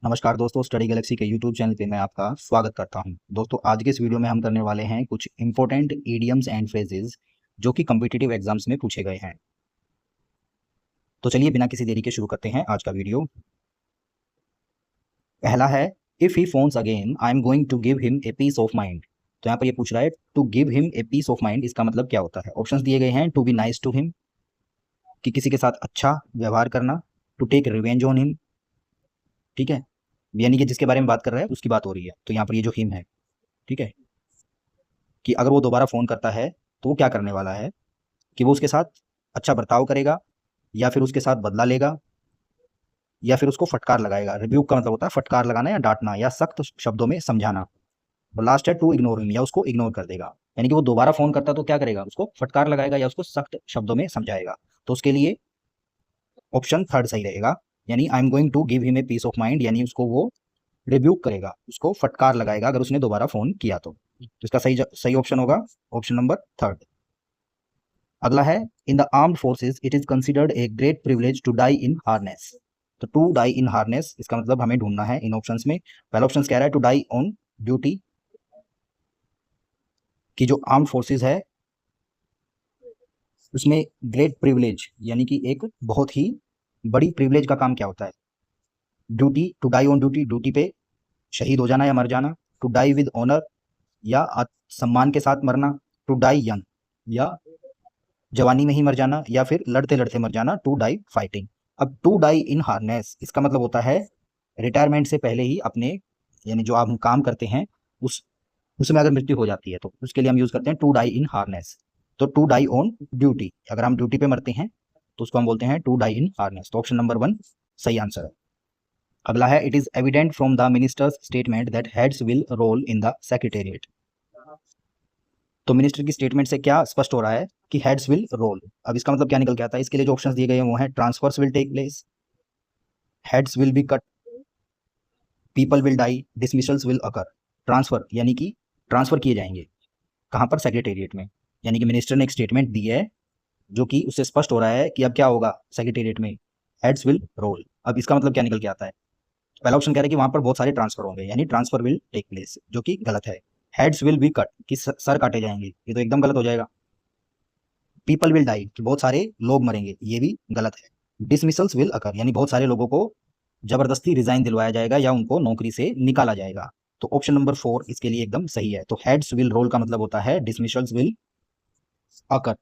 नमस्कार दोस्तों, study Galaxy के यूट्यूब चैनल पे मैं आपका स्वागत करता हूं। दोस्तों, आज के इस वीडियो में हम करने वाले हैं कुछ इंपॉर्टेंट इडियम्स एंड फ्रेजेस जो कि कॉम्पिटिटिव एग्जाम्स में पूछे गए हैं। तो चलिए बिना किसी देरी के शुरू करते हैं आज का वीडियो। पहला है, if he phones again I am going to give him a piece of mind. तो यहाँ पर ये पूछ रहा है to give him a piece of mind, इसका मतलब क्या होता है। ऑप्शंस दिए गए हैं, to be nice to him, कि किसी के साथ अच्छा व्यवहार करना, to take revenge on him, ठीक है, यानी कि जिसके बारे में बात कर रहा है उसकी बात हो रही है। तो यहाँ पर ये जो हिम है, ठीक है, कि अगर वो दोबारा फ़ोन करता है तो वो क्या करने वाला है, कि वो उसके साथ अच्छा बर्ताव करेगा, या फिर उसके साथ बदला लेगा, या फिर उसको फटकार लगाएगा। रिब्यूक का मतलब होता है फटकार लगाना या डांटना या सख्त शब्दों में समझाना। और लास्ट है टू इग्नोर हिम, या उसको इग्नोर कर देगा। यानी कि वो दोबारा फ़ोन करता तो क्या करेगा, उसको फटकार लगाएगा या उसको सख्त शब्दों में समझाएगा। तो उसके लिए ऑप्शन थर्ड सही रहेगा, यानी I am going to give him a piece of mind, यानी उसको वो रिब्यूक करेगा, उसको फटकार लगाएगा अगर उसने दोबारा फ़ोन किया तो इसका सही सही ऑप्शन होगा ऑप्शन नंबर थर्ड। अगला है, in the armed forces it is considered a great privilege to die in harness. तो टू डाई इन हार्नेस, इसका मतलब हमें ढूंढना है इन ऑप्शंस में। पहला ऑप्शन कह रहा है टू डाई ऑन ड्यूटी, कि जो आर्म्ड फोर्सेज है उसमें ग्रेट प्रिविलेज यानी कि एक बहुत ही बड़ी प्रिविलेज का काम क्या होता है, duty, to die on duty, duty पे शहीद हो जाना या मर जाना, टू डाई विद ऑनर या सम्मान के साथ मरना, टू डाई यंग या जवानी में ही मर जाना, या फिर लड़ते लड़ते मर जाना, टू डाई फाइटिंग। अब टू डाई इन हार्नेस, इसका मतलब होता है रिटायरमेंट से पहले ही अपने, यानी जो आप हम काम करते हैं उस उसमें अगर मृत्यु हो जाती है तो उसके लिए हम यूज करते हैं टू डाई इन हार्नेस। तो टू डाई ऑन ड्यूटी, अगर हम ड्यूटी पे मरते हैं तो उसको हम बोलते हैं टू डाई इन हार्नेस। तो ऑप्शन नंबर वन सही आंसर है। अगला है, it is evident from the minister's statement that heads will roll in the secretariat. तो मिनिस्टर की स्टेटमेंट से क्या स्पष्ट हो रहा है कि हेड्स विल रोल। अब इसका मतलब क्या निकल के आता है, इसके लिए जो ऑप्शंस दिए गए हैं वो हैं transfers will take place, heads will be cut, people will die, dismissals will occur. Transfer यानी कि ट्रांसफर किए जाएंगे कहाँ पर, सेक्रेटेरिएट में। यानी कि मिनिस्टर ने एक स्टेटमेंट दी है जो कि उससे स्पष्ट हो रहा है कि अब क्या होगा सेक्रेटेरिएट में, हेड्स विल रोल। अब इसका मतलब क्या निकल के आता है, पहला ऑप्शन कह रहा है कि वहां पर बहुत सारे ट्रांसफर होंगे, यानी ट्रांसफर विल टेक प्लेस, जो कि गलत है। हेड्स विल बी कट, कि सर काटे जाएंगे, ये तो एकदम गलत हो जाएगा। पीपल विल डाई, कि बहुत सारे लोग मरेंगे, ये भी गलत है। डिसमिसल्स विल अकर, यानी बहुत सारे लोगों को जबरदस्ती रिजाइन दिलवाया जाएगा या उनको नौकरी से निकाला जाएगा। तो ऑप्शन नंबर फोर इसके लिए एकदम सही है। तो हेड्स विल रोल का मतलब होता है डिसमिसल्स विल अकर।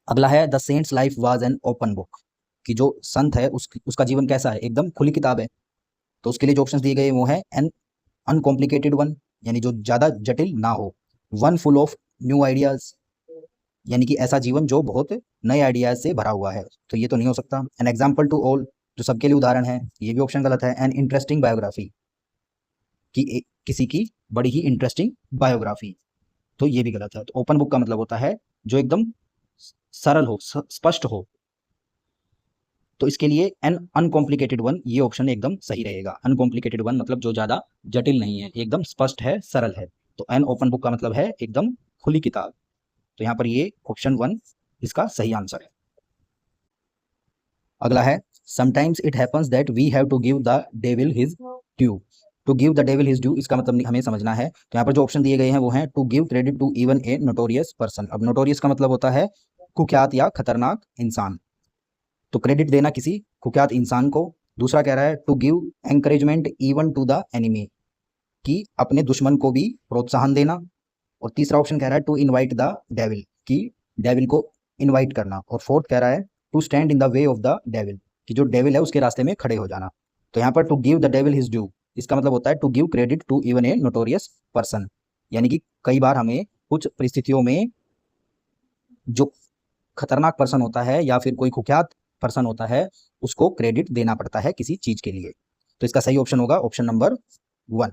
अगला है, the saints life was an open book, कि जो संत है उसका जीवन कैसा है, एकदम खुली किताब है। तो उसके लिए जो ऑप्शंस दिए गए वो है एन अनकॉम्प्लिकेटेड वन, यानी जो ज्यादा जटिल ना हो, one full of new ideas, यानी कि ऐसा जीवन जो बहुत नए आइडियाज से भरा हुआ है, तो ये तो नहीं हो सकता। एन एग्जाम्पल टू ऑल, जो सबके लिए उदाहरण है, ये भी ऑप्शन गलत है। एन इंटरेस्टिंग बायोग्राफी, कि किसी की बड़ी ही इंटरेस्टिंग बायोग्राफी, तो ये भी गलत है। तो ओपन बुक का मतलब होता है जो एकदम सरल हो, स्पष्ट हो। तो इसके लिए एन अनकॉम्प्लिकेटेड वन, ये ऑप्शन एकदम सही रहेगा। अनकॉम्प्लिकेटेड वन मतलब जो ज्यादा जटिल नहीं है, एकदम स्पष्ट है, सरल है। तो एन ओपन बुक का मतलब है एकदम खुली किताब। तो यहाँ पर ये ऑप्शन वन इसका सही आंसर है। अगला है, sometimes it happens that we have to give the devil his due. To give the devil his due, इसका मतलब हमें समझना है। तो यहाँ पर जो ऑप्शन दिए गए हैं वो हैं to give credit to even a notorious person. अब नोटोरियस का मतलब होता है कुख्यात या खतरनाक इंसान, तो क्रेडिट देना किसी कुख्यात इंसान को। दूसरा कह रहा है to give encouragement even to the enemy, कि अपने दुश्मन को भी प्रोत्साहन देना। और तीसरा ऑप्शन कह रहा है टू इनवाइट द डेविल, कि डेविल को इनवाइट करना। और फोर्थ कह रहा है to stand in the way of the devil, कि जो डेविल है उसके रास्ते में खड़े हो जाना। तो यहाँ पर to give the devil his due, इसका मतलब होता है to give credit to even a notorious person, यानी कि कई बार हमें कुछ परिस्थितियों में जो खतरनाक पर्सन होता है या फिर कोई कुख्यात पर्सन होता है उसको क्रेडिट देना पड़ता है किसी चीज के लिए। तो इसका सही ऑप्शन होगा ऑप्शन नंबर वन।